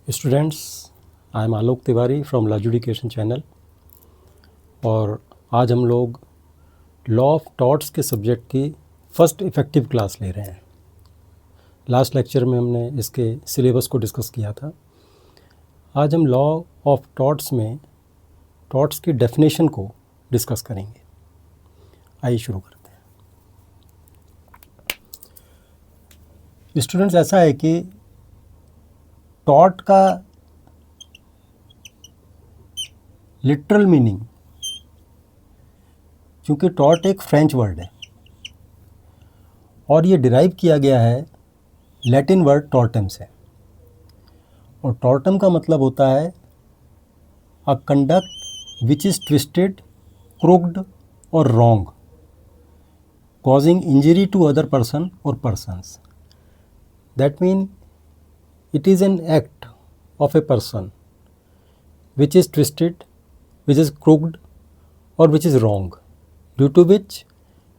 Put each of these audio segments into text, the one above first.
Students, I am Alok Tiwari from Laju education channel. और आज हम लोग लॉ ऑफ टॉर्ट्स के सब्जेक्ट की फ़र्स्ट इफ़ेक्टिव क्लास ले रहे हैं। लास्ट लेक्चर में हमने इसके सिलेबस को डिस्कस किया था। आज हम लॉ ऑफ टॉर्ट्स में टॉर्ट्स की डेफिनेशन को डिस्कस करेंगे। आइए शुरू करते हैं। स्टूडेंट्स, ऐसा है कि टॉर्ट का लिटरल मीनिंग, क्योंकि टॉर्ट एक फ्रेंच वर्ड है और ये डिराइव किया गया है लैटिन वर्ड टॉर्टम से। और टॉर्टम का मतलब होता है a conduct which is twisted, crooked or wrong, causing injury to other person or persons. That means it is an act of a person which is twisted, which is crooked or which is wrong, due to which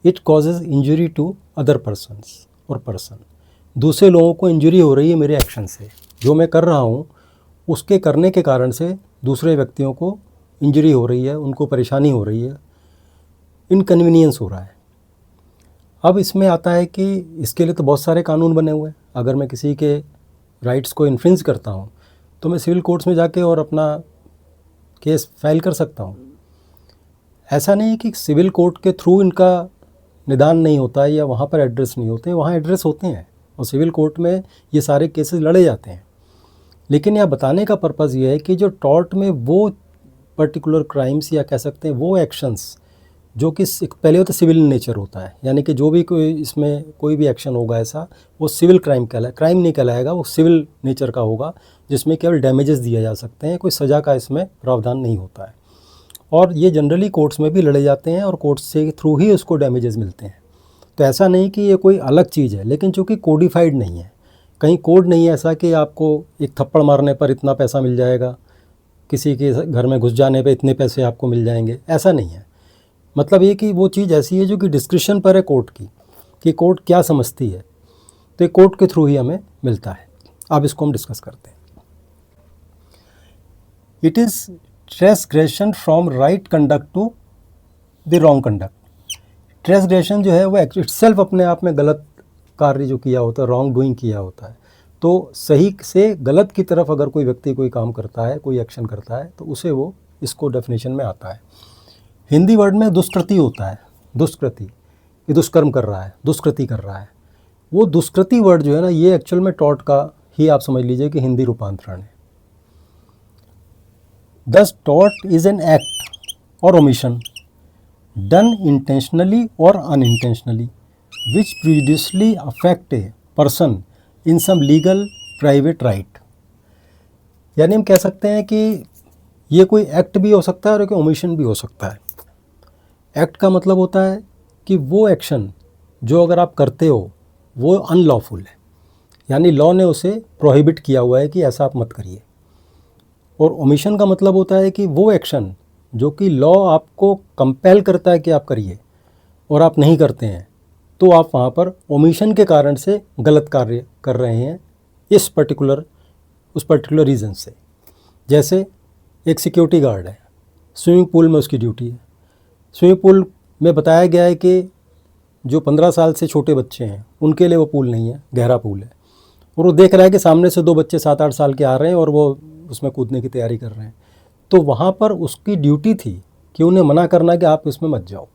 it causes injury to other persons or person. दूसरे लोगों को injury हो रही है मेरे action से, जो मैं कर रहा हूँ उसके करने के कारण से दूसरे व्यक्तियों को इंजरी हो रही है, उनको परेशानी हो रही है, इनकन्वीनियंस हो रहा है। अब इसमें आता है कि इसके लिए तो बहुत सारे कानून बने हुए हैं। अगर मैं किसी के राइट्स को इन्फ्रिंज करता हूँ तो मैं सिविल कोर्ट्स में जाके और अपना केस फाइल कर सकता हूँ। ऐसा नहीं है कि सिविल कोर्ट के थ्रू इनका निदान नहीं होता है या वहाँ पर एड्रेस नहीं होते हैं, वहाँ एड्रेस होते हैं और सिविल कोर्ट में ये सारे केसेस लड़े जाते हैं। लेकिन यह बताने का पर्पज़ ये है कि जो टॉर्ट में वो पर्टिकुलर क्राइम्स या कह सकते हैं वो एक्शंस जो कि पहले तो सिविल नेचर होता है, यानी कि जो भी कोई इसमें कोई भी एक्शन होगा ऐसा, वो सिविल क्राइम नहीं कहलाएगा, वो सिविल नेचर का होगा, जिसमें केवल डैमेजेस दिए जा सकते हैं, कोई सज़ा का इसमें प्रावधान नहीं होता है। और ये जनरली कोर्ट्स में भी लड़े जाते हैं और कोर्ट्स से थ्रू ही उसको डैमेजेस मिलते हैं। तो ऐसा नहीं कि ये कोई अलग चीज़ है, लेकिन चूँकि कोडिफाइड नहीं है, कहीं कोड नहीं है ऐसा कि आपको एक थप्पड़ मारने पर इतना पैसा मिल जाएगा, किसी के घर में घुस जाने पर इतने पैसे आपको मिल जाएंगे, ऐसा नहीं है। मतलब ये कि वो चीज़ ऐसी है जो कि डिस्क्रिप्शन पर है कोर्ट की, कि कोर्ट क्या समझती है, तो ये कोर्ट के थ्रू ही हमें मिलता है। अब इसको हम डिस्कस करते हैं। It is transgression from right conduct to the wrong conduct. Transgression जो है वो इटसेल्फ अपने आप में गलत कार्य जो किया होता है, रॉन्ग डूइंग किया होता है। तो सही से गलत की तरफ अगर कोई व्यक्ति कोई काम करता है, कोई एक्शन करता है, तो उसे वो इसको डेफिनेशन में आता है। हिंदी वर्ड में दुष्कृति होता है, दुष्कृति, ये दुष्कर्म कर रहा है, दुष्कृति कर रहा है। वो दुष्कृति वर्ड जो है ना, ये एक्चुअल में टॉर्ट का ही आप समझ लीजिए कि हिंदी रूपांतरण है। Thus tort is an act और omission done intentionally or unintentionally which prejudicially affect a person in some legal private right. यानी हम कह सकते हैं कि ये कोई एक्ट भी हो सकता है और कोई ओमिशन भी हो सकता है। एक्ट का मतलब होता है कि वो एक्शन जो अगर आप करते हो वो अनलॉफुल है, यानी लॉ ने उसे प्रोहिबिट किया हुआ है कि ऐसा आप मत करिए। और ओमिशन का मतलब होता है कि वो एक्शन जो कि लॉ आपको कंपेल करता है कि आप करिए और आप नहीं करते हैं, तो आप वहाँ पर ओमिशन के कारण से गलत कार्य कर रहे हैं उस पर्टिकुलर रीज़न से। जैसे एक सिक्योरिटी गार्ड है, स्विमिंग पूल में उसकी ड्यूटी है। स्विमिंग पूल में बताया गया है कि जो 15 साल से छोटे बच्चे हैं उनके लिए वो पूल नहीं है, गहरा पूल है, और वो देख रहा है कि सामने से 2 बच्चे 7-8 साल के आ रहे हैं और वो उसमें कूदने की तैयारी कर रहे हैं। तो वहाँ पर उसकी ड्यूटी थी कि उन्हें मना करना कि आप इसमें मत जाओ,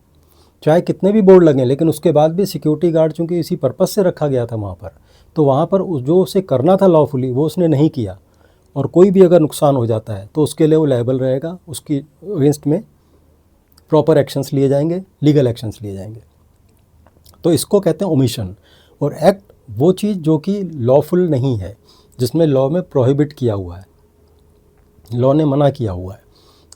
चाहे कितने भी बोर्ड लगें। लेकिन उसके बाद भी सिक्योरिटी गार्ड चूँकि इसी पर्पज़ से रखा गया था वहाँ पर, तो वहाँ पर जो उसे करना था लॉफुली वो उसने नहीं किया, और कोई भी अगर नुकसान हो जाता है तो उसके लिए वो लायबल रहेगा, उसकी अगेंस्ट में प्रॉपर एक्शंस लिए जाएंगे, लीगल एक्शंस लिए जाएंगे। तो इसको कहते हैं ओमिशन। और एक्ट वो चीज़ जो कि लॉफुल नहीं है, जिसमें लॉ में प्रोहिबिट किया हुआ है, लॉ ने मना किया हुआ है,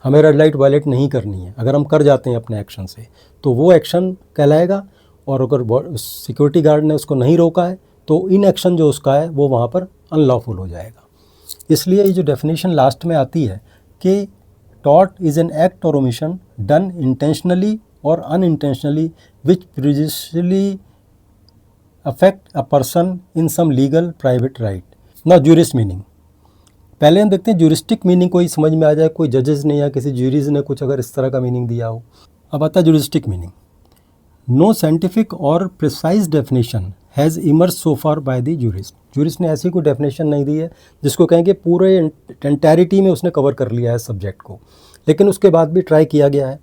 हमें रेड लाइट वायलेट नहीं करनी है, अगर हम कर जाते हैं अपने एक्शन से तो वो एक्शन कहलाएगा। और अगर सिक्योरिटी गार्ड ने उसको नहीं रोका है तो इन एक्शन जो उसका है वो वहाँ पर अनलॉफुल हो जाएगा। इसलिए ये जो डेफिनेशन लास्ट में आती है कि टॉर्ट इज़ एन एक्ट और omission done intentionally or unintentionally which prejudicially affect a person in some legal private right. ना ज्यूरिस्ट मीनिंग, पहले हम देखते हैं ज्यूरिस्टिक मीनिंग कोई समझ में आ जाए, कोई जजेस ने या किसी ज्यूरीज ने कुछ अगर इस तरह का मीनिंग दिया हो। अब आता है ज्यूरिस्टिक मीनिंग। नो साइंटिफिक और precise definition has emerge so far by the jurist. Jurist ने ऐसी कोई डेफिनेशन नहीं दी है जिसको कहेंगे पूरे एंटायरिटी में उसने कवर कर लिया है सब्जेक्ट को, लेकिन उसके बाद भी ट्राई किया गया है।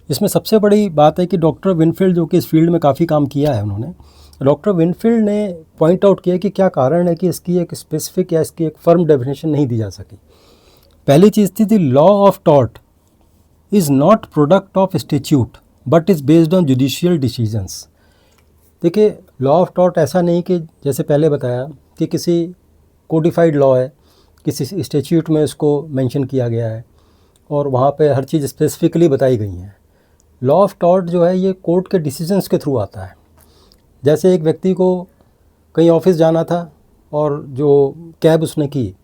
इसमें सबसे बड़ी बात है कि डॉक्टर विनफील्ड, जो कि इस फील्ड में काफ़ी काम किया है उन्होंने, डॉक्टर विनफील्ड ने पॉइंट आउट किया कि क्या कारण है कि इसकी एक स्पेसिफिक या इसकी एक फर्म डेफिनेशन नहीं दी जा सकी। पहली चीज़ थी the law of tort is not product of statute but is based on judicial decisions. देखिए, लॉ ऑफ टॉर्ट ऐसा नहीं कि जैसे पहले बताया कि किसी कोडिफाइड लॉ है, किसी स्टेच्यूट में इसको मेंशन किया गया है और वहाँ पे हर चीज़ स्पेसिफिकली बताई गई है। लॉ ऑफ टॉर्ट जो है ये कोर्ट के डिसीजंस के थ्रू आता है। जैसे एक व्यक्ति को कहीं ऑफिस जाना था और जो कैब उसने की,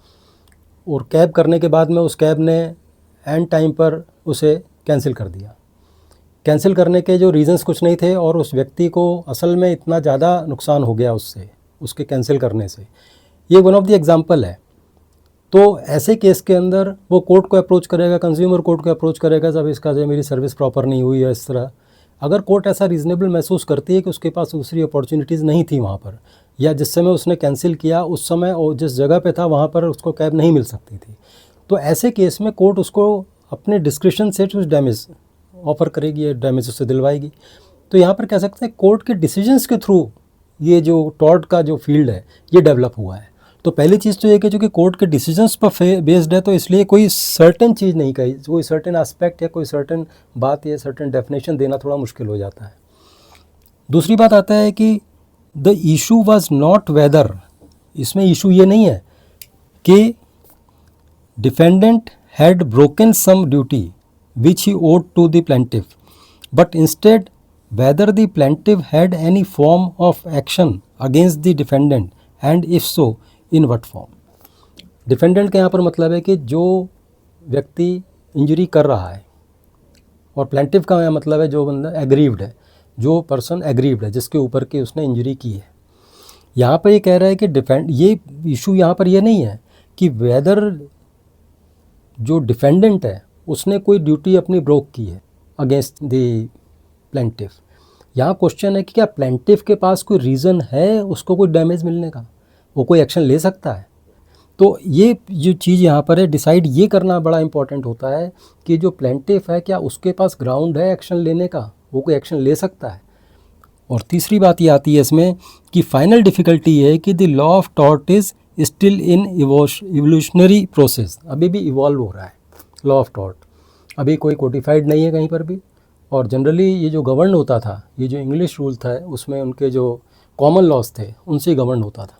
और कैब करने के बाद में उस कैब ने एंड टाइम पर उसे कैंसिल कर दिया। कैंसिल करने के जो रीज़न्स कुछ नहीं थे और उस व्यक्ति को असल में इतना ज़्यादा नुकसान हो गया उससे, उसके कैंसिल करने से। ये वन ऑफ द एग्जांपल है। तो ऐसे केस के अंदर वो कोर्ट को अप्रोच करेगा, कंज्यूमर कोर्ट को अप्रोच करेगा, जब इसका जो मेरी सर्विस प्रॉपर नहीं हुई है इस तरह। अगर कोर्ट ऐसा रीज़नेबल महसूस करती है कि उसके पास दूसरी अपॉर्चुनिटीज़ नहीं थी वहाँ पर, या जिस समय उसने कैंसिल किया उस समय और जिस जगह पे था वहाँ पर उसको कैब नहीं मिल सकती थी, तो ऐसे केस में कोर्ट उसको अपने डिस्क्रिप्शन से कुछ डैमेज ऑफ़र करेगी या डैमेज उससे दिलवाएगी। तो यहाँ पर कह सकते हैं कोर्ट के डिसीजंस के थ्रू ये जो टॉर्ट का जो फील्ड है ये डेवलप हुआ है। तो पहली चीज़ तो ये कि चूँकि कोर्ट के डिसीजंस पर बेस्ड है, तो इसलिए कोई सर्टेन चीज़ नहीं कही, कोई सर्टेन एस्पेक्ट या कोई सर्टेन बात या सर्टेन डेफिनेशन देना थोड़ा मुश्किल हो जाता है। दूसरी बात आता है कि the issue was not whether, इसमें इशू ये नहीं है कि defendant had broken some duty which he owed to the plaintiff, but instead whether the plaintiff had any form of action against the defendant and if so in what form। Defendant का यहाँ पर मतलब है कि जो व्यक्ति injury कर रहा है, और प्लेंटिफ का यहाँ मतलब है जो बंदा एग्रीव्ड है, जो पर्सन एग्रीव्ड है जिसके ऊपर के उसने इंजरी की है। यहाँ पर ये कह रहा है कि ये इशू यहाँ पर ये नहीं है कि वेदर जो डिफेंडेंट है उसने कोई ड्यूटी अपनी ब्रोक की है अगेंस्ट द प्लेंटिफ। यहाँ क्वेश्चन है कि क्या प्लेंटिफ के पास कोई रीज़न है उसको कोई डैमेज मिलने का, वो कोई एक्शन ले सकता है। तो ये जो चीज़ यहाँ पर है डिसाइड ये करना बड़ा इंपॉर्टेंट होता है कि जो प्लेंटिफ है क्या उसके पास ग्राउंड है एक्शन लेने का, वो कोई एक्शन ले सकता है। और तीसरी बात ये आती है इसमें कि फाइनल डिफ़िकल्टी है कि the law of tort is still in evolutionary process, अभी भी इवॉल्व हो रहा है लॉ ऑफ टॉर्ट, अभी कोई कोडिफाइड नहीं है कहीं पर भी। और जनरली ये जो गवर्न होता था, ये जो इंग्लिश रूल था उसमें उनके जो कॉमन लॉज थे उनसे गवर्न होता था।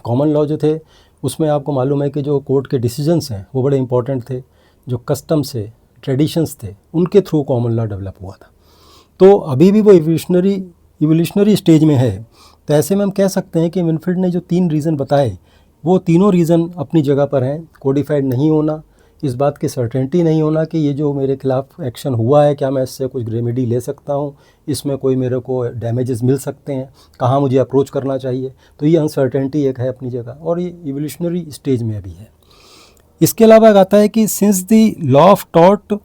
कॉमन लॉ जो थे उसमें आपको मालूम है कि जो कोर्ट के डिसीजंस हैं वो बड़े इंपॉर्टेंट थे, जो कस्टम्स थे, ट्रेडिशंस थे, उनके थ्रू कॉमन लॉ डेवलप हुआ था। तो अभी भी वो इवोल्यूशनरी स्टेज में है। तो ऐसे में हम कह सकते हैं कि विनफील्ड ने जो 3 रीज़न बताए वो तीनों रीज़न अपनी जगह पर हैं। कोडिफाइड नहीं होना, इस बात की सर्टेनिटी नहीं होना कि ये जो मेरे खिलाफ एक्शन हुआ है क्या मैं इससे कुछ रेमेडी ले सकता हूँ, इसमें कोई मेरे को डैमेजेस मिल सकते हैं, कहाँ मुझे अप्रोच करना चाहिए, तो ये अनसर्टेनिटी एक है अपनी जगह और ये इवोल्यूशनरी स्टेज में अभी है। इसके अलावा आता है कि since the law of tort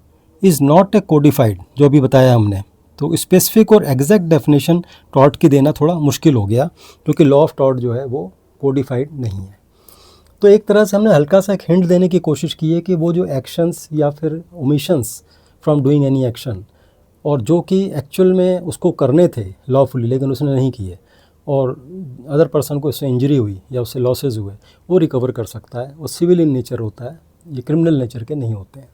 is not a codified, जो अभी बताया हमने, तो स्पेसिफिक और एग्जैक्ट डेफिनेशन टॉर्ट की देना थोड़ा मुश्किल हो गया क्योंकि लॉ ऑफ टॉर्ट जो है वो कोडिफाइड नहीं है। तो एक तरह से हमने हल्का सा एक हिंट देने की कोशिश की है कि वो जो एक्शंस या फिर omissions from doing any action, और जो कि एक्चुअल में उसको करने थे लॉफुली लेकिन उसने नहीं किए और अदर पर्सन को इससे इंजरी हुई या उससे लॉसेस हुए, वो रिकवर कर सकता है। वो सिविल इन नेचर होता है, ये क्रिमिनल नेचर के नहीं होते हैं।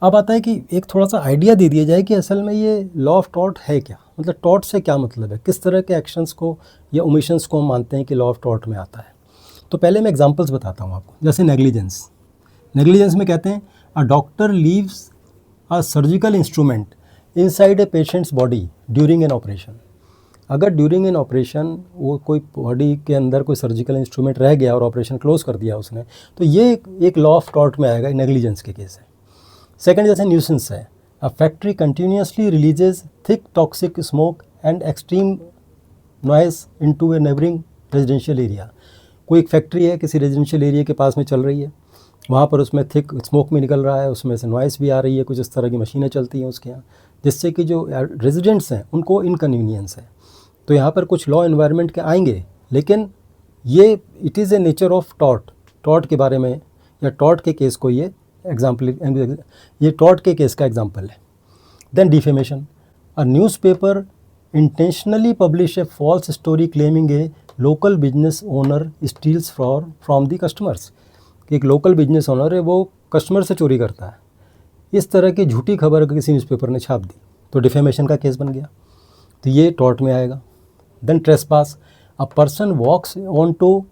अब आता है कि एक थोड़ा सा आइडिया दे दिया जाए कि असल में ये लॉ ऑफ टॉर्ट है क्या, मतलब टॉर्ट से क्या मतलब है, किस तरह के एक्शंस को या ओमिशंस को हम मानते हैं कि लॉ ऑफ टॉर्ट में आता है। तो पहले मैं एग्जांपल्स बताता हूँ आपको। जैसे नेग्लिजेंस में कहते हैं a doctor leaves a surgical instrument inside a patients body during an operation. अगर ड्यूरिंग एन ऑपरेशन वो कोई बॉडी के अंदर कोई सर्जिकल इंस्ट्रूमेंट रह गया और ऑपरेशन क्लोज कर दिया उसने, तो ये एक लॉ ऑफ टॉर्ट में आएगा, नेग्लिजेंस के केस है। सेकंड जैसे न्यूसेंस है, a factory continuously releases thick toxic smoke and extreme noise into A neighbouring residential area. कोई एक फैक्ट्री है किसी रेजिडेंशियल एरिया के पास में चल रही है वहाँ पर उसमें थिक स्मोक भी निकल रहा है, उसमें से नॉइस भी आ रही है, कुछ इस तरह की मशीनें चलती हैं उसके यहाँ, जिससे कि जो रेजिडेंट्स हैं उनको इनकन्वीनियंस है। तो यहाँ पर कुछ लॉ एनवायरनमेंट के आएंगे, लेकिन ये it is a nature of tort के बारे में, या टॉर्ट के केस को ये टॉर्ट के केस का एग्जाम्पल है। Then defamation, a newspaper intentionally publish a false story claiming a local business owner steals from the customers, कि एक लोकल बिजनेस ओनर है वो कस्टमर से चोरी करता है, इस तरह की झूठी खबर किसी न्यूज़पेपर ने छाप दी, तो डिफेमेशन का केस बन गया, तो ये टॉर्ट में आएगा। Then trespass, a person walks on to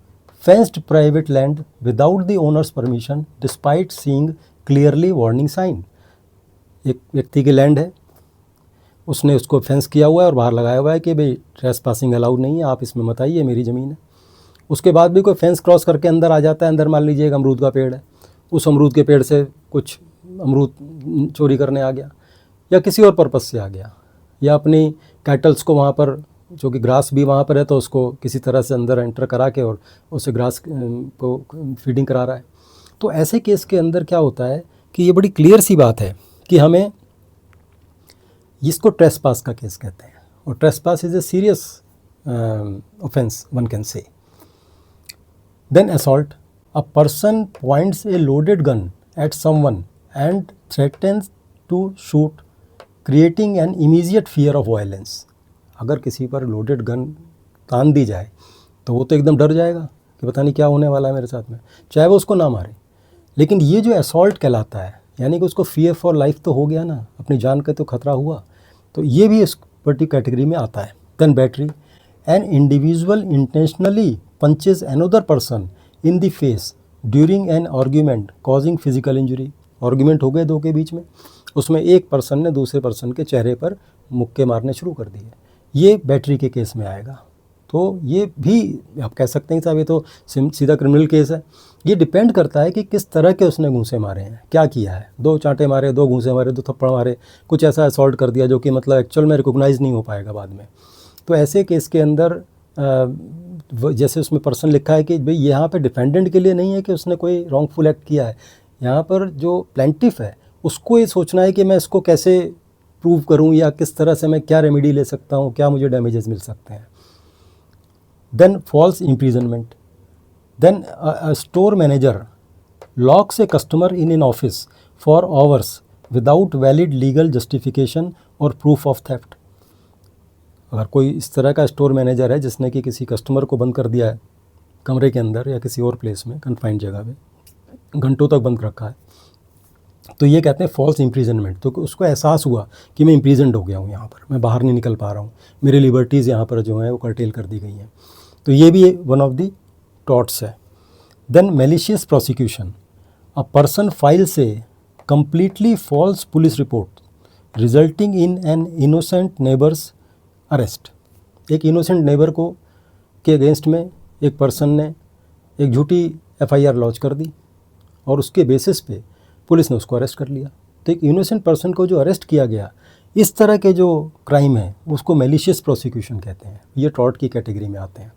fenced private land without the owner's permission despite seeing clearly warning sign, एक व्यक्ति की लैंड है, उसने उसको फेंस किया हुआ है और बाहर लगाया हुआ है कि भाई ट्रेस पासिंग अलाउड नहीं है, आप इसमें मत आइए, मेरी ज़मीन है। उसके बाद भी कोई फेंस क्रॉस करके अंदर आ जाता है, अंदर मान लीजिए एक अमरूद का पेड़ है, उस अमरूद के पेड़ से कुछ अमरूद चोरी करने आ गया, या किसी और पर्पज़ से आ गया, या अपनी कैटल्स को वहाँ पर, जो कि ग्रास भी वहाँ पर है, तो उसको किसी तरह से अंदर एंटर करा के और उससे ग्रास को फीडिंग करा रहा है। तो ऐसे केस के अंदर क्या होता है कि ये बड़ी क्लियर सी बात है कि हमें, इसको ट्रेसपास का केस कहते हैं, और trespass is a serious offence one can say. Then assault, a person points a loaded gun at someone and threatens to shoot creating an immediate fear of violence. अगर किसी पर लोडेड गन तान दी जाए तो वो तो एकदम डर जाएगा कि पता नहीं क्या होने वाला है मेरे साथ में, चाहे वो उसको ना मारे। लेकिन ये जो असॉल्ट कहलाता है, यानी कि उसको फियर फॉर लाइफ तो हो गया ना, अपनी जान का तो खतरा हुआ, तो ये भी इस पर्टिकुलर कैटेगरी में आता है। Then battery, an individual intentionally punches another person in the face during an argument causing physical injury. Argument हो गए दो के बीच में, उसमें एक पर्सन ने दूसरे पर्सन के चेहरे पर मुक्के मारने शुरू कर दिए, ये बैटरी के केस में आएगा। तो ये भी आप कह सकते हैं साहब ये तो सीधा क्रिमिनल केस है। ये डिपेंड करता है कि किस तरह के उसने घूंसे मारे हैं, क्या किया है, 2 चांटे मारे, 2 घूंसे मारे, 2 थप्पड़ मारे, कुछ ऐसा असॉल्ट कर दिया जो कि मतलब एक्चुअल में रिकॉग्नाइज़ नहीं हो पाएगा बाद में। तो ऐसे केस के अंदर जैसे उसमें पर्सन लिखा है कि भाई यहाँ पे डिफेंडेंट के लिए नहीं है कि उसने कोई रॉन्गफुल एक्ट किया है, यहाँ पर जो प्लेंटिफ है उसको ये सोचना है कि मैं इसको कैसे प्रूव करूँ, या किस तरह से मैं क्या रेमेडी ले सकता हूँ, क्या मुझे डैमेजेस मिल सकते हैं। Then false imprisonment. Then a store manager locks a customer in an office for hours without valid legal justification or proof of theft. अगर कोई इस तरह का स्टोर मैनेजर है जिसने कि किसी कस्टमर को बंद कर दिया है कमरे के अंदर या किसी और प्लेस में, कन्फाइंड जगह पे, घंटों तक बंद रखा है, तो ये कहते हैं फॉल्स इम्प्रीजनमेंट। तो उसको एहसास हुआ कि मैं इम्प्रीजनड हो गया हूँ, यहाँ पर मैं बाहर नहीं निकल पा रहा हूँ, मेरी लिबर्टीज़ यहाँ पर जो है वो कर्टेल कर दी गई हैं, तो ये भी वन ऑफ दी टॉर्ट्स है। Then malicious prosecution, a person files a completely false police report resulting in an innocent neighbour's arrest. एक इनोसेंट नेबर को के अगेंस्ट में एक पर्सन ने एक झूठी FIR लॉन्च कर दी और उसके बेसिस पे पुलिस ने उसको अरेस्ट कर लिया। तो एक इनोसेंट पर्सन को जो अरेस्ट किया गया, इस तरह के जो क्राइम है उसको मेलिशियस प्रोसिक्यूशन कहते हैं, ये टॉर्ट की कैटेगरी में आते हैं।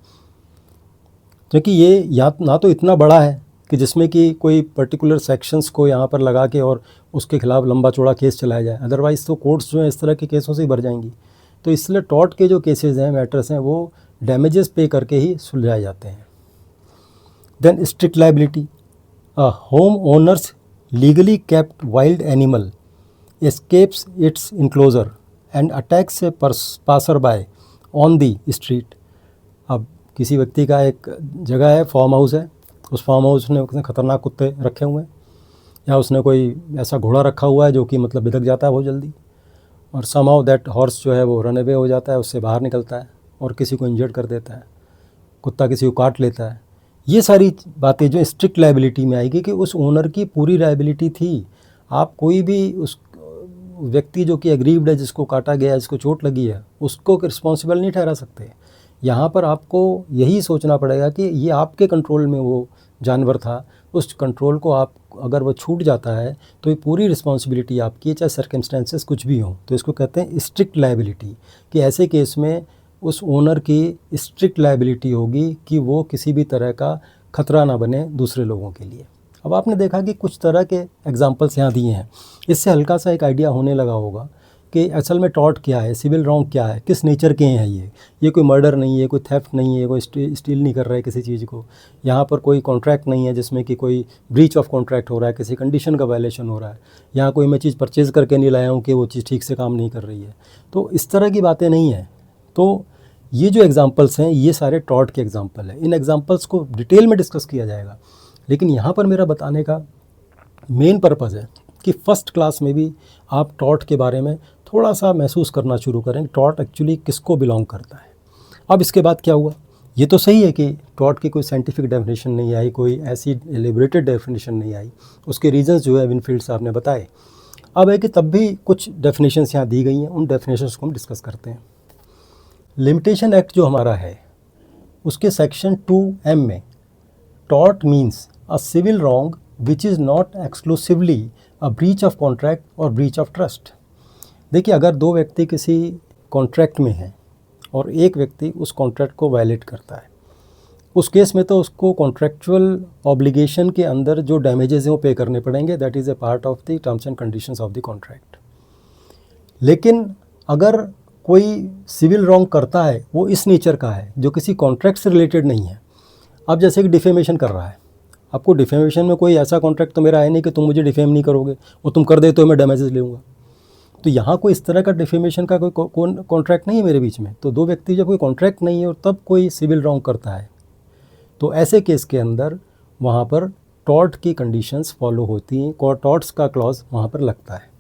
क्योंकि ये या ना तो इतना बड़ा है कि जिसमें कि कोई पर्टिकुलर सेक्शंस को यहाँ पर लगा के और उसके खिलाफ लंबा चौड़ा केस चलाया जाए, अदरवाइज़ तो कोर्ट्स जो हैं इस तरह के केसों से ही भर जाएंगी। तो इसलिए टॉर्ट के जो केसेस हैं, मैटर्स हैं, वो डैमेजेस पे करके ही सुलझाए जाते हैं। Then strict liability, a homeowner's legally kept wild animal escapes its enclosure and attacks a passer by on the street। अब किसी व्यक्ति का एक जगह है, फार्म हाउस है, उस फार्म हाउस में उसने ख़तरनाक कुत्ते रखे हुए हैं, या उसने कोई ऐसा घोड़ा रखा हुआ है जो कि मतलब बिदक जाता है बहुत जल्दी, और समहाउ दैट हॉर्स जो है वो रन अवे हो जाता है, उससे बाहर निकलता है और किसी को इंजर्ड कर देता है, कुत्ता किसी को काट लेता है। ये सारी बातें जो स्ट्रिक्ट लाइबिलिटी में आएगी कि उस ओनर की पूरी लाइबिलिटी थी। आप कोई भी उस व्यक्ति जो कि एग्रीव्ड है, जिसको काटा गया, जिसको चोट लगी है, उसको रिस्पॉन्सिबल नहीं ठहरा सकते। यहाँ पर आपको यही सोचना पड़ेगा कि ये आपके कंट्रोल में वो जानवर था, उस कंट्रोल को आप अगर वो छूट जाता है तो ये पूरी रिस्पॉन्सिबिलिटी आपकी है, चाहे सर्कमस्टेंसेस कुछ भी हों। तो इसको कहते हैं स्ट्रिक्ट लाइबिलिटी, कि ऐसे केस में उस ओनर की स्ट्रिक्ट लाइबिलिटी होगी कि वो किसी भी तरह का खतरा ना बने दूसरे लोगों के लिए। अब आपने देखा कि कुछ तरह के एग्जाम्पल्स यहाँ दिए हैं, इससे हल्का सा एक आइडिया होने लगा होगा कि असल में टॉर्ट क्या है, सिविल रॉन्ग क्या है, किस नेचर के हैं ये कोई मर्डर नहीं है, कोई थेफ्ट नहीं है, कोई स्टील नहीं कर रहा है किसी चीज़ को, यहाँ पर कोई कॉन्ट्रैक्ट नहीं है जिसमें कि कोई ब्रीच ऑफ कॉन्ट्रैक्ट हो रहा है, किसी कंडीशन का वायलेशन हो रहा है, यहाँ कोई मैं चीज़ परचेज़ करके नहीं लाया हूँ कि वो चीज़ ठीक से काम नहीं कर रही है। तो इस तरह की बातें नहीं हैं। तो ये जो एग्जांपल्स हैं ये सारे टॉर्ट के एग्जांपल हैं। इन एग्जांपल्स को डिटेल में डिस्कस किया जाएगा, लेकिन यहाँ पर मेरा बताने का मेन पर्पज़ है कि फ़र्स्ट क्लास में भी आप टॉर्ट के बारे में थोड़ा सा महसूस करना शुरू करें, टॉर्ट एक्चुअली किसको बिलोंग करता है। अब इसके बाद क्या हुआ, ये तो सही है कि टॉर्ट की कोई साइंटिफिक डेफिनेशन नहीं आई, कोई ऐसी एलिब्रेटेड डेफिनेशन नहीं आई, उसके रीजंस जो है विनफील्ड साहब ने बताए। अब है कि तब भी कुछ डेफिनेशंस यहाँ दी गई हैं, उन डेफिनेशंस को हम डिस्कस करते हैं। लिमिटेशन एक्ट जो हमारा है उसके सेक्शन 2M में tort means a civil wrong which is not exclusively a breach of contract और ब्रीच ऑफ ट्रस्ट। देखिए, अगर दो व्यक्ति किसी कॉन्ट्रैक्ट में हैं और एक व्यक्ति उस कॉन्ट्रैक्ट को वायलेट करता है, उस केस में तो उसको कॉन्ट्रैक्चुअल ऑब्लिगेशन के अंदर जो डैमेजेस हैं वो पे करने पड़ेंगे, that is a part of the terms and conditions of the contract. लेकिन अगर कोई सिविल रॉन्ग करता है वो इस नेचर का है जो किसी कॉन्ट्रैक्ट से रिलेटेड नहीं है। अब जैसे कि डिफेमेशन कर रहा है, आपको डिफेमेशन में कोई ऐसा कॉन्ट्रैक्ट तो मेरा है नहीं कि तुम मुझे डिफेम नहीं करोगे, वो तुम कर दे तो मैं डैमेजेस लूँगा। तो यहाँ कोई इस तरह का डिफेमेशन का कोई कॉन्ट्रैक्ट नहीं है मेरे बीच में। तो दो व्यक्ति जब कोई कॉन्ट्रैक्ट नहीं है और तब कोई सिविल रॉन्ग करता है, तो ऐसे केस के अंदर वहाँ पर टॉर्ट की कंडीशंस फॉलो होती हैं, टॉर्ट्स का क्लॉज वहाँ पर लगता है।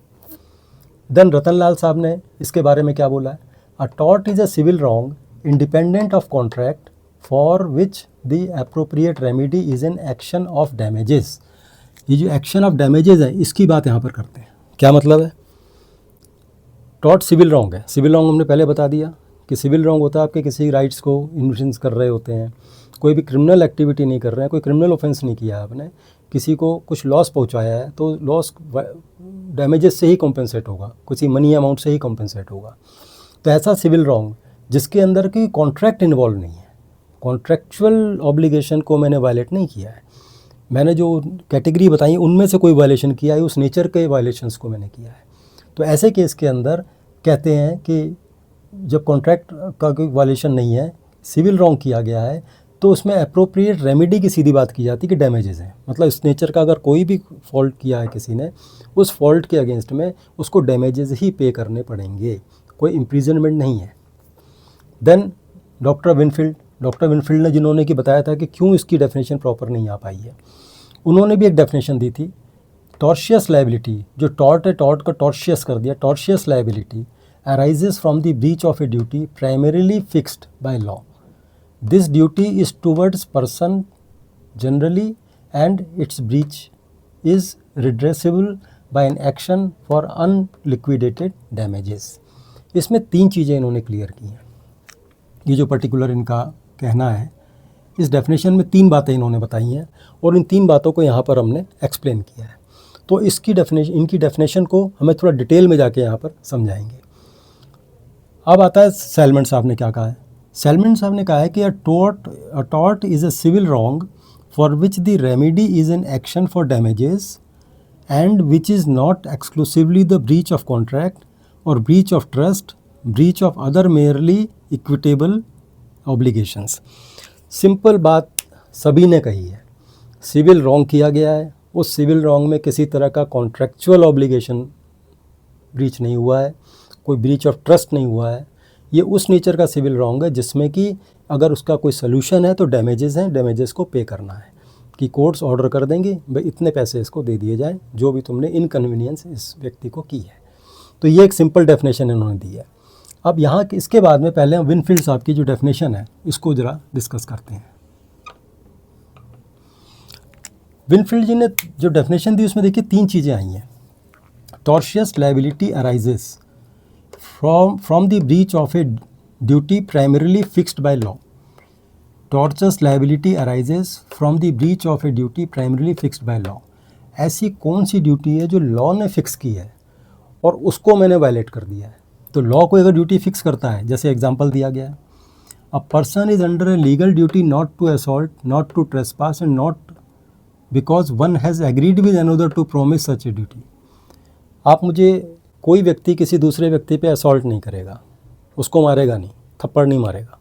देन रतनलाल साहब ने इसके बारे में क्या बोला है, a tort is a civil wrong independent of contract for which the appropriate remedy is an action of damages. ये जो एक्शन ऑफ डैमेजेस है इसकी बात यहाँ पर करते हैं। क्या मतलब है, टॉर्ट सिविल रॉन्ग है। सिविल रॉन्ग हमने पहले बता दिया कि सिविल रॉन्ग होता है आपके किसी राइट्स को इन्वेशंस कर रहे होते हैं, कोई भी क्रिमिनल एक्टिविटी नहीं कर रहे हैं, कोई क्रिमिनल ऑफेंस नहीं किया है आपने, किसी को कुछ लॉस पहुंचाया है तो लॉस डैमेजेस से ही कॉम्पेंसेट होगा, किसी मनी अमाउंट से ही कॉम्पेंसेट होगा। तो ऐसा सिविल रॉन्ग जिसके अंदर की कॉन्ट्रैक्ट इन्वॉल्व नहीं है, कॉन्ट्रैक्चुअल ऑब्लिगेशन को मैंने वायलेट नहीं किया है, मैंने जो कैटेगरी बताई उनमें से कोई वायलेशन किया है, उस नेचर के वायलेशंस को मैंने किया है। तो ऐसे केस के अंदर कहते हैं कि जब कॉन्ट्रैक्ट का कोई वायलेशन नहीं है, सिविल रॉन्ग किया गया है, तो उसमें अप्रोप्रिएट रेमेडी की सीधी बात की जाती है कि डैमेजेस हैं। मतलब इस नेचर का अगर कोई भी फॉल्ट किया है किसी ने, उस फॉल्ट के अगेंस्ट में उसको डैमेजेस ही पे करने पड़ेंगे, कोई इम्प्रिजनमेंट नहीं है। देन डॉक्टर विनफील्ड ने जिन्होंने कि बताया था कि क्यों इसकी डेफिनेशन प्रॉपर नहीं आ पाई है, उन्होंने भी एक डेफिनेशन दी थी, टॉर्शियस लायबिलिटी, जो टॉर्ट है टॉर्ट को टॉर्शियस कर दिया, टॉर्शियस liability arises from the breach of a duty primarily fixed by law. This duty is towards person generally and its breach is redressable by an action for unliquidated damages. इसमें तीन चीज़ें इन्होंने clear की हैं। ये जो पर्टिकुलर इनका कहना है, इस डेफिनेशन में तीन बातें इन्होंने बताई हैं और इन तीन बातों को यहाँ पर हमने एक्सप्लेन किया है। तो इनकी डेफिनेशन को हमें थोड़ा डिटेल में जाके यहाँ पर समझाएंगे। अब आता है सेलमेंट साहब ने क्या कहा है। सेलमेंट साहब ने कहा है कि a tort is a civil wrong for which the remedy is an action for damages and which is not exclusively the breach of contract और breach of trust, breach of other merely equitable obligations. Simple बात सभी ने कही है, civil wrong किया गया है, उस सिविल रॉन्ग में किसी तरह का कॉन्ट्रैक्चुअल ऑब्लिगेशन ब्रीच नहीं हुआ है, कोई ब्रीच ऑफ ट्रस्ट नहीं हुआ है। ये उस नेचर का सिविल रॉन्ग है जिसमें कि अगर उसका कोई सोल्यूशन है तो डैमेजेस हैं, डैमेजेस को पे करना है, कि कोर्ट्स ऑर्डर कर देंगे भाई इतने पैसे इसको दे दिए जाएं जो भी तुमने इनकन्वीनियंस इस व्यक्ति को की है। तो ये एक सिंपल डेफिनेशन इन्होंने दी है। अब यहाँ इसके बाद में पहले हम विनफील्ड साहब की जो डेफिनेशन है इसको ज़रा डिस्कस करते हैं। विनफील्ड जी ने जो डेफिनेशन दी उसमें देखिए तीन चीज़ें आई हैं। Tortious liability arises from the breach of a duty primarily fixed by law. Tortious liability arises from the breach of a duty primarily fixed by law. ऐसी कौन सी ड्यूटी है जो लॉ ने फिक्स की है और उसको मैंने वायलेट कर दिया है। तो लॉ कोई अगर ड्यूटी फिक्स करता है, जैसे एग्जांपल दिया गया है, a person is under a legal duty not to assault, not to trespass and not because one has agreed with another to promise such a duty. आप मुझे, कोई व्यक्ति किसी दूसरे व्यक्ति पे असॉल्ट नहीं करेगा, उसको मारेगा नहीं, थप्पड़ नहीं मारेगा,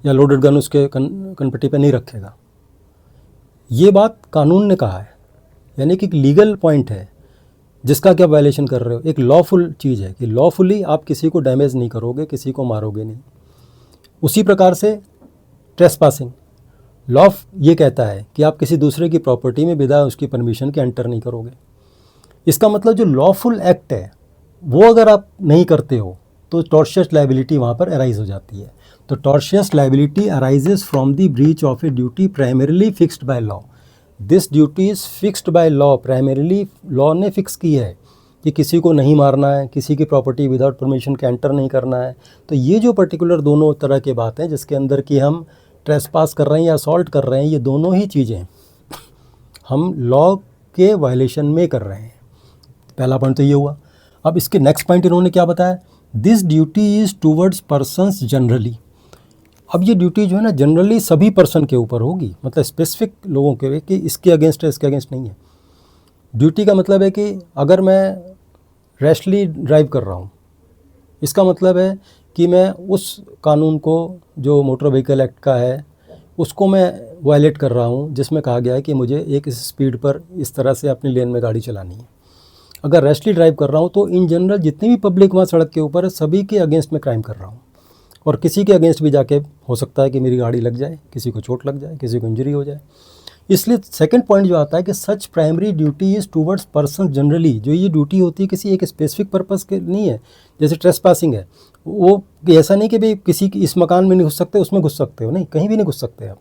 या लोडेड गन उसके कनपट्टी पे नहीं रखेगा। ये बात कानून ने कहा है, यानी कि एक लीगल पॉइंट है जिसका क्या वायलेशन कर रहे हो। एक लॉफुल चीज़ है कि लॉफुली आप किसी को डैमेज नहीं करोगे, किसी को मारोगे नहीं। उसी प्रकार से ट्रेसपासिंग लॉ ये कहता है कि आप किसी दूसरे की प्रॉपर्टी में बिना उसकी परमिशन के एंटर नहीं करोगे। इसका मतलब जो लॉफुल एक्ट है वो अगर आप नहीं करते हो तो टॉर्शियस लायबिलिटी वहाँ पर अराइज हो जाती है। तो tortious liability arises from the breach of a duty primarily fixed by law. This duty is fixed by law, primarily law ने फिक्स की है कि किसी को नहीं मारना है, किसी की प्रॉपर्टी विदाउट परमिशन के एंटर नहीं करना है। तो ये जो पर्टिकुलर दोनों तरह की बात हैं जिसके अंदर कि हम ट्रेसपास कर रहे हैं या असॉल्ट कर रहे हैं, ये दोनों ही चीज़ें हम लॉ के वायलेशन में कर रहे हैं। पहला पॉइंट तो ये हुआ। अब इसके नेक्स्ट पॉइंट इन्होंने क्या बताया, this duty is towards persons generally. अब ये ड्यूटी जो है ना जनरली सभी पर्सन के ऊपर होगी, मतलब स्पेसिफिक लोगों के, कि इसके अगेंस्ट है इसके अगेंस्ट नहीं है। ड्यूटी का मतलब है कि अगर मैं रैशली ड्राइव कर रहा हूँ, इसका मतलब है कि मैं उस कानून को जो मोटर व्हीकल एक्ट का है उसको मैं वायलेट कर रहा हूँ, जिसमें कहा गया है कि मुझे एक इस स्पीड पर इस तरह से अपनी लेन में गाड़ी चलानी है। अगर रैशली ड्राइव कर रहा हूँ तो इन जनरल जितनी भी पब्लिक वहाँ सड़क के ऊपर है सभी के अगेंस्ट में क्राइम कर रहा हूँ, और किसी के अगेंस्ट भी जाके हो सकता है कि मेरी गाड़ी लग जाए, किसी को चोट लग जाए, किसी को इंजरी हो जाए। इसलिए सेकंड पॉइंट जो आता है कि such primary duty is towards person generally. जो ये ड्यूटी होती है किसी एक स्पेसिफिक पर्पस के नहीं है। जैसे ट्रेसपासिंग है, वो ऐसा नहीं कि भाई किसी की इस मकान में नहीं घुस सकते उसमें घुस सकते हो, नहीं, कहीं भी नहीं घुस सकते आप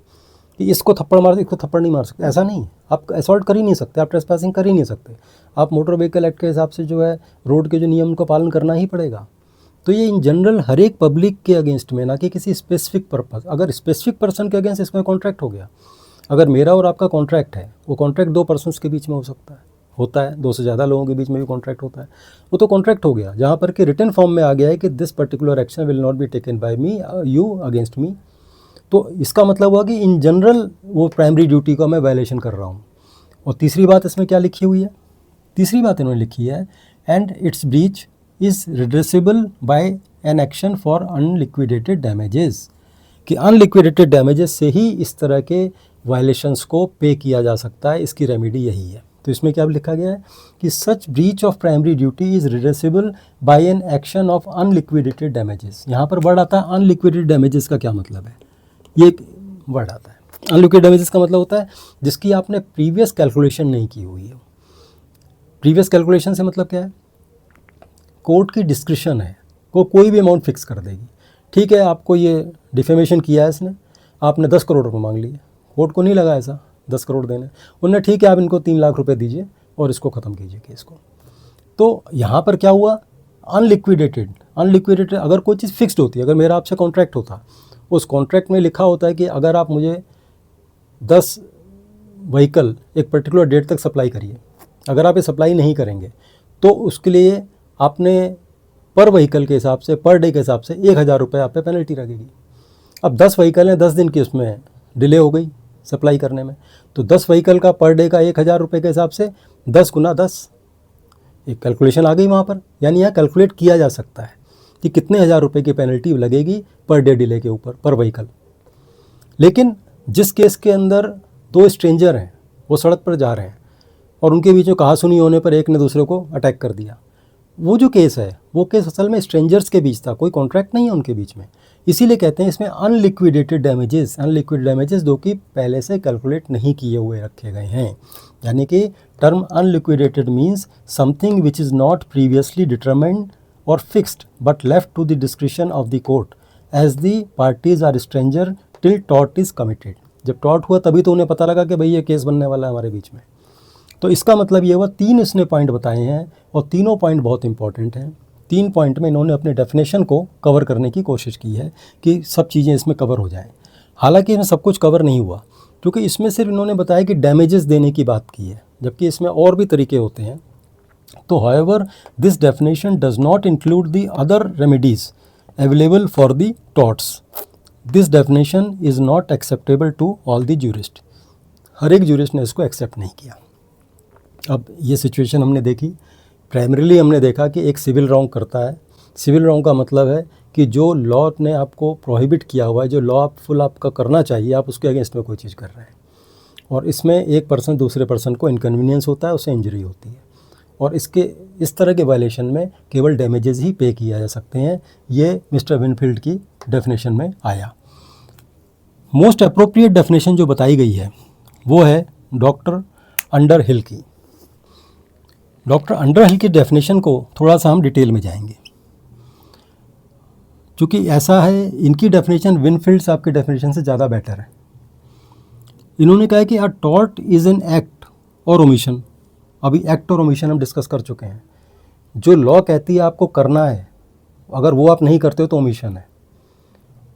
कि इसको थप्पड़ मार इसको थप्पड़ नहीं मार सकते, ऐसा नहीं। आप असॉल्ट कर ही नहीं सकते, आप ट्रेसपासिंग कर ही नहीं सकते। आप मोटर व्हीकल एक्ट के हिसाब से जो है रोड के जो नियम का पालन करना ही पड़ेगा। तो ये इन जनरल हर एक पब्लिक के अगेंस्ट में, ना कि किसी स्पेसिफिक पर्पस। अगर स्पेसिफिक पर्सन के अगेंस्ट इसमें कॉन्ट्रैक्ट हो गया, अगर मेरा और आपका कॉन्ट्रैक्ट है, वो कॉन्ट्रैक्ट दो पर्सन्स के बीच में हो सकता है, होता है, दो से ज़्यादा लोगों के बीच में भी कॉन्ट्रैक्ट होता है, वो तो कॉन्ट्रैक्ट हो गया जहाँ पर कि रिटन फॉर्म में आ गया है कि this particular action will not be taken by me you against me. तो इसका मतलब हुआ कि इन जनरल वो प्राइमरी ड्यूटी का मैं वायलेशन कर रहा हूँ। और तीसरी बात इसमें क्या लिखी हुई है, तीसरी बात इन्होंने लिखी है, and its breach is redressable by an action for unliquidated damages, कि अनलिक्विडेटेड डैमेजेस से ही इस तरह के वायलेशंस को पे किया जा सकता है। इसकी रेमेडी यही है। तो इसमें क्या लिखा गया है कि such breach of primary duty is redressable by an action of unliquidated damages. यहाँ पर वर्ड आता है अनलिक्विडेटेड डैमेजेस का क्या मतलब है, ये एक वर्ड आता है। अनलिक्विडेटेड डैमेजेस का मतलब होता है जिसकी आपने प्रीवियस कैलकुलेशन नहीं की हुई है। प्रीवियस कैलकुलेशन से मतलब क्या है, कोर्ट की डिस्क्रिशन है, वो कोई भी अमाउंट फिक्स कर देगी। ठीक है, आपको ये डिफेमेशन किया है इसने, आपने 10 करोड़ रुपये मांग लिए, कोर्ट को नहीं लगा ऐसा 10 करोड़ देने, उन्होंने ठीक है आप इनको 3 लाख रुपए दीजिए और इसको ख़त्म कीजिए केस को। तो यहाँ पर क्या हुआ, अनलिक्विडेटेड अगर कोई चीज़ फिक्स्ड होती है, अगर मेरा आपसे कॉन्ट्रैक्ट होता, उस कॉन्ट्रैक्ट में लिखा होता है कि अगर आप मुझे 10 व्हीकल एक पर्टिकुलर डेट तक सप्लाई करिए, अगर आप ये सप्लाई नहीं करेंगे तो उसके लिए आपने पर व्हीकल के हिसाब से, पर डे के हिसाब से 1000 रुपये आप पे पेनल्टी लगेगी। अब 10 व्हीकल हैं, 10 दिन की उसमें डिले हो गई सप्लाई करने में, तो 10 व्हीकल का पर डे का 1000 रुपये के हिसाब से 10 गुना 10 एक कैलकुलेशन आ गई वहाँ पर। यानी यहाँ कैलकुलेट किया जा सकता है कि कितने हज़ार रुपये की पेनल्टी लगेगी पर डे डिले के ऊपर, पर व्हीकल। लेकिन जिस केस के अंदर 2 स्ट्रेंजर हैं, वो सड़क पर जा रहे हैं और उनके बीच में कहासुनी होने पर एक ने दूसरे को अटैक कर दिया, वो जो केस है वो केस असल में स्ट्रेंजर्स के बीच था, कोई कॉन्ट्रैक्ट नहीं है उनके बीच में। इसीलिए कहते हैं इसमें अनलिक्विडेटेड डैमेजेस जो कि पहले से कैलकुलेट नहीं किए हुए रखे गए हैं। यानी कि term unliquidated means something which is not previously determined or fixed but left to the discretion of the court as the parties are stranger till tort is committed. जब टॉर्ट हुआ तभी तो उन्हें पता लगा कि भाई ये केस बनने वाला है हमारे बीच में। तो इसका मतलब ये हुआ, 3 इसने पॉइंट बताए हैं और तीनों पॉइंट बहुत इंपॉर्टेंट हैं। 3 पॉइंट में इन्होंने अपने डेफिनेशन को कवर करने की कोशिश की है कि सब चीज़ें इसमें कवर हो जाएं। हालांकि इसमें सब कुछ कवर नहीं हुआ, क्योंकि इसमें सिर्फ इन्होंने बताया कि डैमेजेस देने की बात की है, जबकि इसमें और भी तरीके होते हैं। तो however this definition does not include the other remedies available for the torts. This definition is not acceptable to all the jurist. हर एक जूरिस्ट ने इसको एक्सेप्ट नहीं किया। अब ये सिचुएशन हमने देखी, प्राइमरीली हमने देखा कि एक सिविल रॉन्ग करता है। सिविल रॉन्ग का मतलब है कि जो लॉ ने आपको प्रोहिबिट किया हुआ है, जो लॉ फुल आपका करना चाहिए, आप उसके अगेंस्ट में कोई चीज़ कर रहे हैं, और इसमें एक पर्सन दूसरे पर्सन को इनकन्वीनियंस होता है, उससे इंजरी होती है, और इस तरह के वायलेशन में केवल डैमेजेस ही पे किया जा सकते हैं। ये मिस्टर विनफील्ड की डेफिनेशन में आया। मोस्ट अप्रोप्रिएट डेफिनेशन जो बताई गई है वो है डॉक्टर अंडरहिल की। डॉक्टर अंडरहिल की डेफिनेशन को थोड़ा सा हम डिटेल में जाएंगे, क्योंकि ऐसा है, इनकी डेफिनेशन विनफील्ड्स आपकी डेफिनेशन से ज़्यादा बेटर है। इन्होंने कहा कि a tort is an act और ओमिशन। अभी एक्ट और ओमिशन हम डिस्कस कर चुके हैं। जो लॉ कहती है आपको करना है, अगर वो आप नहीं करते हो तो ओमिशन है,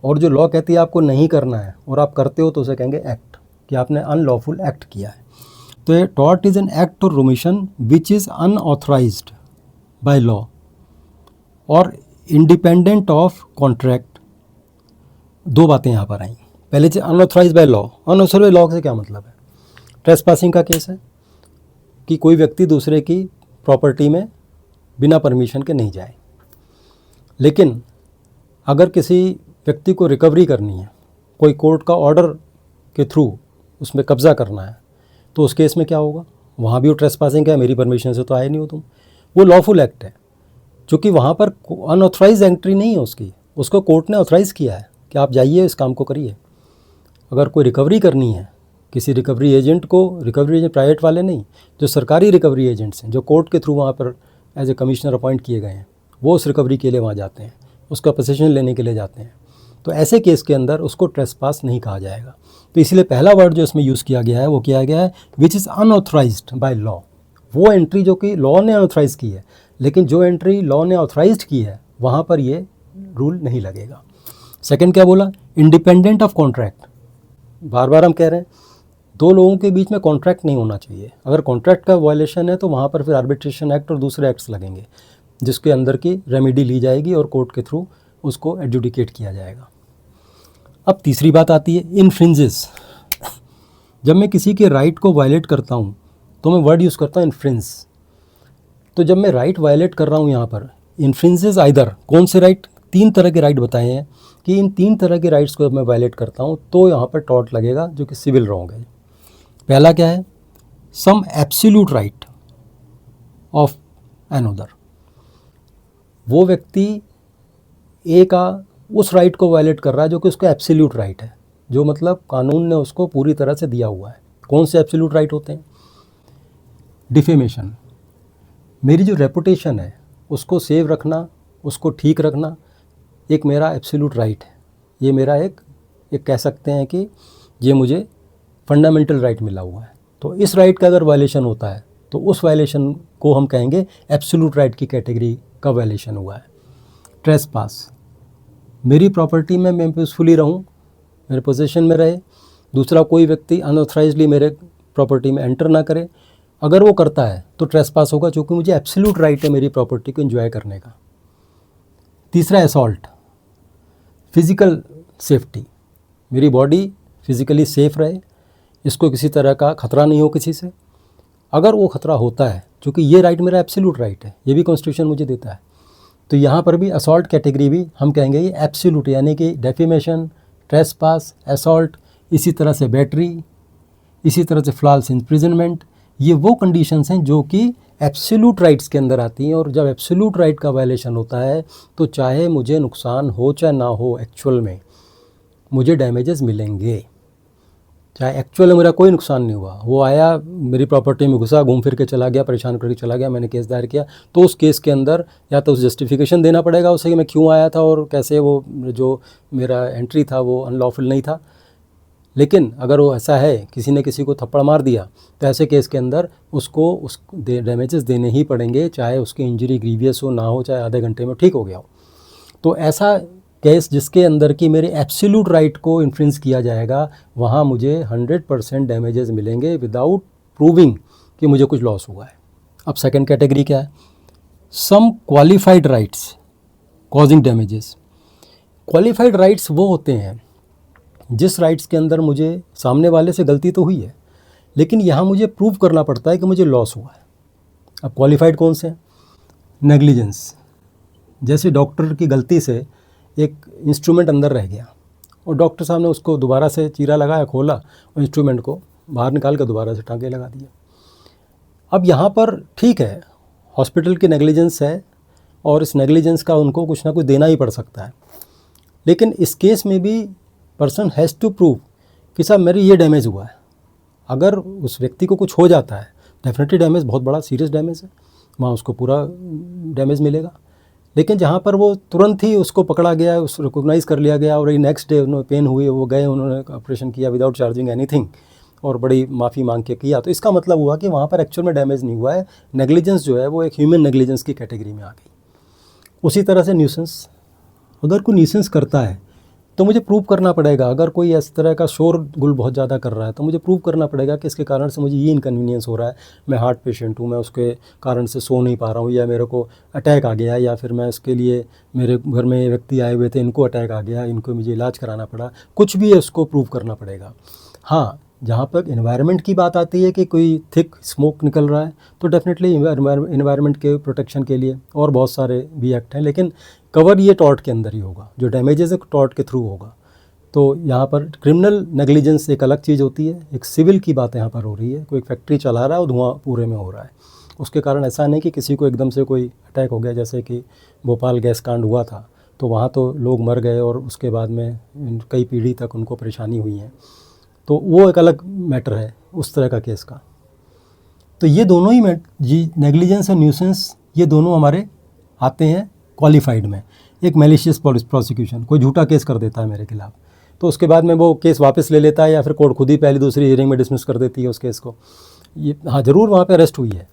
और जो लॉ कहती है आपको नहीं करना है और आप करते हो तो उसे कहेंगे एक्ट, कि आपने अनलॉफुल एक्ट किया है। तो ये टॉर्ट इज़ एन एक्ट और omission which is unauthorised by law और इंडिपेंडेंट ऑफ कॉन्ट्रैक्ट। दो बातें यहाँ पर आई। पहले से unauthorised by law. Unauthorised by law से क्या मतलब है? ट्रेसपासिंग का केस है कि कोई व्यक्ति दूसरे की प्रॉपर्टी में बिना परमिशन के नहीं जाए, लेकिन अगर किसी व्यक्ति को रिकवरी करनी है, कोई कोर्ट का ऑर्डर के थ्रू उसमें कब्ज़ा करना है, तो उस केस में क्या होगा? वहाँ भी वो ट्रेसपासिंग है, मेरी परमिशन से तो आए नहीं हो तुम। वो लॉफुल एक्ट है, क्योंकि वहाँ पर अनऑथराइज एंट्री नहीं है उसकी, उसको कोर्ट ने ऑथराइज़ किया है कि आप जाइए इस काम को करिए। अगर कोई रिकवरी करनी है किसी रिकवरी एजेंट को, रिकवरी एजेंट प्राइवेट वाले नहीं, जो सरकारी रिकवरी एजेंट्स हैं, जो कोर्ट के थ्रू वहाँ पर एज ए कमिश्नर अपॉइंट किए गए हैं, वो उस रिकवरी के लिए वहाँ जाते हैं, उसका पोजीशन लेने के लिए जाते हैं। तो ऐसे केस के अंदर उसको ट्रेसपास नहीं कहा जाएगा। तो इसलिए पहला वर्ड जो इसमें यूज़ किया गया है वो किया गया है which is unauthorised by law. वो एंट्री जो कि लॉ ने अनऑथराइज़ की है, लेकिन जो एंट्री लॉ ने ऑथराइज्ड की है वहाँ पर ये रूल नहीं लगेगा। सेकंड क्या बोला? Independent of contract. बार बार हम कह रहे हैं दो लोगों के बीच में कॉन्ट्रैक्ट नहीं होना चाहिए। अगर कॉन्ट्रैक्ट का वायलेशन है तो वहाँ पर फिर आर्बिट्रेशन एक्ट और दूसरे एक्ट्स लगेंगे, जिसके अंदर की रेमेडी ली जाएगी और कोर्ट के थ्रू उसको एडजुडिकेट किया जाएगा। अब तीसरी बात आती है इन्फ्रिंजेस। जब मैं किसी के राइट को वायलेट करता हूँ तो मैं वर्ड यूज़ करता हूँ इन्फ्रिंज। तो जब मैं राइट वायलेट कर रहा हूँ यहाँ पर इन्फ्रिंजेस आइदर, कौन से राइट? तीन तरह के राइट बताए हैं कि इन तीन तरह के राइट्स को जब मैं वायलेट करता हूँ तो यहाँ पर टॉर्ट लगेगा, जो कि सिविल रॉन्ग है। पहला क्या है? सम एब्सोल्यूट राइट ऑफ अनदर। वो व्यक्ति ए का उस राइट को वायलेट कर रहा है जो कि उसका एब्सोल्यूट राइट है, जो मतलब कानून ने उसको पूरी तरह से दिया हुआ है। कौन से एब्सोल्यूट राइट होते हैं? डिफेमेशन। मेरी जो रेपुटेशन है उसको सेव रखना, उसको ठीक रखना, एक मेरा एब्सोल्यूट राइट है। ये मेरा एक कह सकते हैं कि ये मुझे फंडामेंटल राइट मिला हुआ है। तो इस राइट का अगर वायलेशन होता है तो उस वायलेशन को हम कहेंगे एब्सोल्यूट राइट की कैटेगरी का वायलेशन हुआ है। ट्रेसपास, मेरी प्रॉपर्टी में मैं पीसफुली रहूं, मेरे पोजीशन में रहे, दूसरा कोई व्यक्ति अनऑथराइजली मेरे प्रॉपर्टी में एंटर ना करे। अगर वो करता है तो ट्रेसपास होगा, क्योंकि मुझे एब्सोल्यूट राइट है मेरी प्रॉपर्टी को एंजॉय करने का। तीसरा असॉल्ट, फिज़िकल सेफ्टी, मेरी बॉडी फिज़िकली सेफ रहे, इसको किसी तरह का खतरा नहीं हो किसी से। अगर वो खतरा होता है, क्योंकि ये राइट मेरा एब्सोल्यूट राइट है, ये भी कॉन्स्टिट्यूशन मुझे देता है, तो यहाँ पर भी असॉल्ट कैटेगरी भी हम कहेंगे ये एब्सोल्यूट, यानी कि डेफेमेशन, ट्रेसपास, असॉल्ट, इसी तरह से बैटरी, इसी तरह से फॉल्स इम्प्रिजनमेंट, ये वो कंडीशंस हैं जो कि एब्सोल्यूट राइट्स के अंदर आती हैं। और जब एब्सोल्यूट राइट का वायलेशन होता है तो चाहे मुझे नुकसान हो चाहे ना हो, एक्चुअल में मुझे डैमेजेस मिलेंगे। चाहे एक्चुअल में मेरा कोई नुकसान नहीं हुआ, वो आया मेरी प्रॉपर्टी में घुसा, घूम फिर के चला गया, परेशान करके चला गया, मैंने केस दायर किया, तो उस केस के अंदर या तो उस जस्टिफिकेशन देना पड़ेगा उसे कि मैं क्यों आया था और कैसे वो जो मेरा एंट्री था वो अनलॉफुल नहीं था। लेकिन अगर वो ऐसा है किसी ने किसी को थप्पड़ मार दिया तो ऐसे केस के अंदर उसको डैमेजेस देने ही पड़ेंगे, चाहे उसकी इंजरी ग्रीवियस हो ना हो, चाहे आधे घंटे में ठीक हो गया हो। तो ऐसा केस जिसके अंदर की मेरे एब्सोल्यूट राइट को इन्फ्रिंज किया जाएगा, वहाँ मुझे 100% डैमेजेस मिलेंगे विदाउट प्रूविंग कि मुझे कुछ लॉस हुआ है। अब सेकंड कैटेगरी क्या है? Some qualified rights causing damages. Qualified rights वो होते हैं जिस राइट्स के अंदर मुझे सामने वाले से गलती तो हुई है, लेकिन यहाँ मुझे प्रूव करना पड़ता है कि मुझे लॉस हुआ है। अब क्वालिफाइड कौन से हैं? नेग्लिजेंस, जैसे डॉक्टर की गलती से एक इंस्ट्रूमेंट अंदर रह गया और डॉक्टर साहब ने उसको दोबारा से चीरा लगाया, खोला और इंस्ट्रूमेंट को बाहर निकाल कर दोबारा से टाँके लगा दिए। अब यहाँ पर ठीक है, हॉस्पिटल की नेग्लिजेंस है और इस नेग्लिजेंस का उनको कुछ ना कुछ देना ही पड़ सकता है, लेकिन इस केस में भी पर्सन हैज़ टू प्रूव कि साहब मेरी ये डैमेज हुआ है। अगर उस व्यक्ति को कुछ हो जाता है, डेफिनेटली डैमेज बहुत बड़ा सीरियस डैमेज है, वहाँ उसको पूरा डैमेज मिलेगा। लेकिन जहाँ पर वो तुरंत ही उसको पकड़ा गया, उस रिकॉग्नाइज़ कर लिया गया और नेक्स्ट डे उन्होंने पेन हुई, वो गए, उन्होंने ऑपरेशन किया विदाउट चार्जिंग एनीथिंग और बड़ी माफ़ी मांग के किया, तो इसका मतलब हुआ कि वहाँ पर एक्चुअल में डैमेज नहीं हुआ है। नेग्लिजेंस जो है वो एक ह्यूमन नेग्लिजेंस की कैटेगरी में आ गई। उसी तरह से न्यूसेंस, अगर कोई न्यूसेंस करता है तो मुझे प्रूव करना पड़ेगा। अगर कोई इस तरह का शोरगुल बहुत ज़्यादा कर रहा है तो मुझे प्रूव करना पड़ेगा कि इसके कारण से मुझे ये इनकन्वीनियंस हो रहा है, मैं हार्ट पेशेंट हूँ, मैं उसके कारण से सो नहीं पा रहा हूँ, या मेरे को अटैक आ गया, या फिर मैं इसके लिए मेरे घर में व्यक्ति आए हुए थे, इनको अटैक आ गया, इनको मुझे इलाज कराना पड़ा, कुछ भी है उसको प्रूव करना पड़ेगा। हाँ, जहाँ पर एनवायरनमेंट की बात आती है कि कोई थिक स्मोक निकल रहा है तो डेफिनेटली एनवायरनमेंट के प्रोटेक्शन के लिए और बहुत सारे भी एक्ट हैं, लेकिन कवर ये टॉर्ट के अंदर ही होगा, जो डैमेजेस है टॉर्ट के थ्रू होगा। तो यहाँ पर क्रिमिनल नेग्लिजेंस एक अलग चीज़ होती है, एक सिविल की बात यहाँ पर हो रही है। कोई एक फैक्ट्री चला रहा है और धुआं पूरे में हो रहा है, उसके कारण ऐसा नहीं कि किसी को एकदम से कोई अटैक हो गया, जैसे कि भोपाल गैस कांड हुआ था, तो वहाँ तो लोग मर गए और उसके बाद में कई पीढ़ी तक उनको परेशानी हुई है, तो वो एक अलग मैटर है उस तरह का केस का। तो ये दोनों ही नेग्लिजेंस और न्यूसेंस, ये दोनों हमारे आते हैं क्वालिफाइड में। एक मैलिशियस प्रोसिक्यूशन, कोई झूठा केस कर देता है मेरे खिलाफ, तो उसके बाद में वो केस वापस ले लेता है, या फिर कोर्ट खुद ही पहली दूसरी हियरिंग में डिसमिस कर देती है उस केस को। ये हाँ, ज़रूर वहाँ पे अरेस्ट हुई है।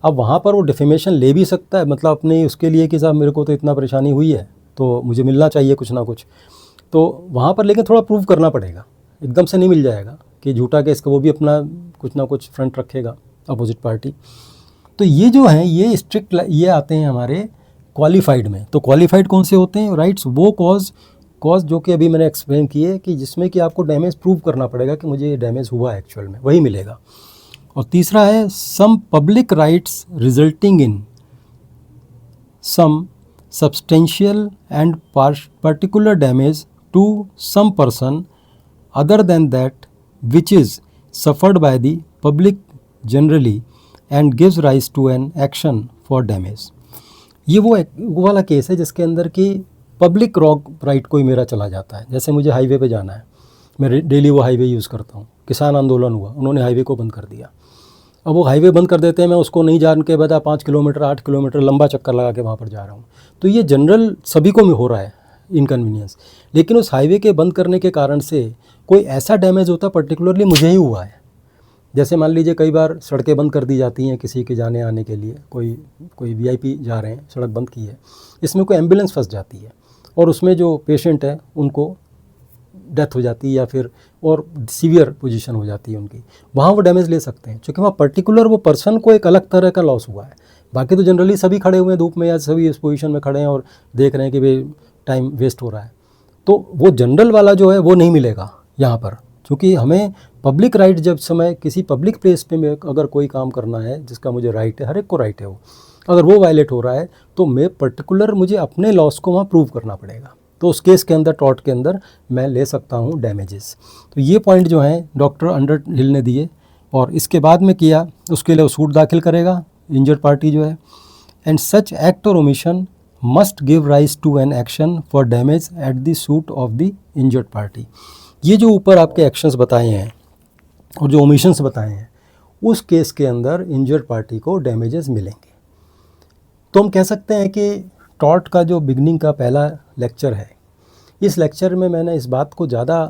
अब वहाँ पर वो डिफेमेशन ले भी सकता है, मतलब अपने उसके लिए कि साहब मेरे को तो इतना परेशानी हुई है तो मुझे मिलना चाहिए कुछ ना कुछ, तो वहाँ पर लेकिन थोड़ा प्रूव करना पड़ेगा, एकदम से नहीं मिल जाएगा कि झूठा केस का वो भी अपना कुछ ना कुछ फ्रंट रखेगा अपोजिट पार्टी। तो ये जो हैं ये स्ट्रिक्ट ये आते हैं हमारे क्वालिफाइड में। तो क्वालिफाइड कौन से होते हैं? राइट्स वो कॉज जो कि अभी मैंने एक्सप्लेन किए कि जिसमें कि आपको डैमेज प्रूव करना पड़ेगा कि मुझे ये डैमेज हुआ है एक्चुअल में, वही मिलेगा। और तीसरा है some public rights resulting in some substantial and particular damage to some person other than that which is suffered by the public generally and gives rise to an action for damage। ये वो वाला case है जिसके अंदर कि public right कोई मेरा चला जाता है। जैसे मुझे हाईवे पे जाना है, मैं डेली वो हाईवे यूज़ करता हूँ, किसान आंदोलन हुआ, उन्होंने हाईवे को बंद कर दिया। अब वो हाईवे बंद कर देते हैं, मैं उसको नहीं जान के बता 5 किलोमीटर 8 किलोमीटर लंबा चक्कर लगा के वहाँ पर जा रहा हूँ, तो ये जनरल सभी को हो रहा है इनकन्वीनियंस। लेकिन उस हाईवे के बंद करने के कारण से कोई ऐसा डैमेज होता पर्टिकुलरली मुझे ही हुआ है। जैसे मान लीजिए कई बार सड़कें बंद कर दी जाती हैं किसी के जाने आने के लिए, कोई वीआईपी जा रहे हैं, सड़क बंद की है, इसमें कोई एम्बुलेंस फंस जाती है और उसमें जो पेशेंट है उनको डेथ हो जाती है या फिर और सीवियर पोजीशन हो जाती है उनकी, वहाँ वो डैमेज ले सकते हैं, क्योंकि वहाँ पर्टिकुलर वो पर्सन को एक अलग तरह का लॉस हुआ है। बाकी तो जनरली सभी खड़े हुए हैं धूप में या सभी इस पोजीशन में खड़े हैं और देख रहे हैं कि भाई टाइम वेस्ट हो रहा है, तो वो जनरल वाला जो है वो नहीं मिलेगा यहाँ पर, क्योंकि हमें पब्लिक राइट जब समय किसी पब्लिक प्लेस पे में अगर कोई काम करना है जिसका मुझे राइट है, हर एक को राइट है, वो अगर वो वायलेट हो रहा है तो मैं पर्टिकुलर मुझे अपने लॉस को वहाँ प्रूव करना पड़ेगा। तो उस केस के अंदर टॉर्ट के अंदर मैं ले सकता हूँ डैमेजेस। तो ये पॉइंट जो हैं डॉक्टर अंडरहिल ने दिए और इसके बाद में किया, उसके लिए वो सूट दाखिल करेगा इंजर्ड पार्टी जो है, एंड सच एक्ट और omission must give rise to an action for damage at the suit of the injured party. ये जो ऊपर आपके एक्शंस बताए हैं और जो ओमिशंस बताए हैं, उस केस के अंदर इंजर्ड पार्टी को डैमेजेस मिलेंगे। तो हम कह सकते हैं कि टॉर्ट का जो बिगनिंग का पहला लेक्चर है, इस लेक्चर में मैंने इस बात को ज़्यादा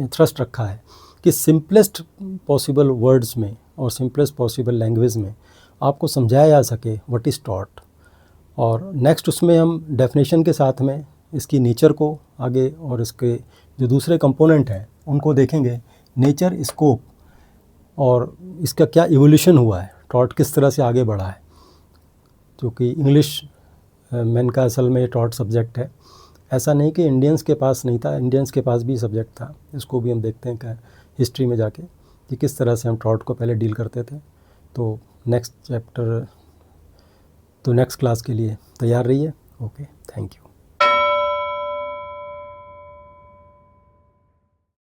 थ्रस्ट रखा है कि सिंपलेस्ट पॉसिबल वर्ड्स में और सिंपलेस्ट पॉसिबल लैंग्वेज में आपको समझाया जा सके व्हाट इज़ टॉर्ट। और नेक्स्ट उसमें हम डेफिनेशन के साथ में इसकी नेचर को आगे और इसके जो दूसरे कंपोनेंट हैं उनको देखेंगे, नेचर, स्कोप और इसका क्या इवोल्यूशन हुआ है, टॉर्ट किस तरह से आगे बढ़ा है, क्योंकि इंग्लिश मैन का असल में टॉर्ट सब्जेक्ट है। ऐसा नहीं कि इंडियंस के पास नहीं था, इंडियंस के पास भी सब्जेक्ट था, इसको भी हम देखते हैं क्या हिस्ट्री में जाके। कि किस तरह से हम ट्राउट को पहले डील करते थे। तो नेक्स्ट क्लास के लिए तैयार रहिए। Okay, thank you.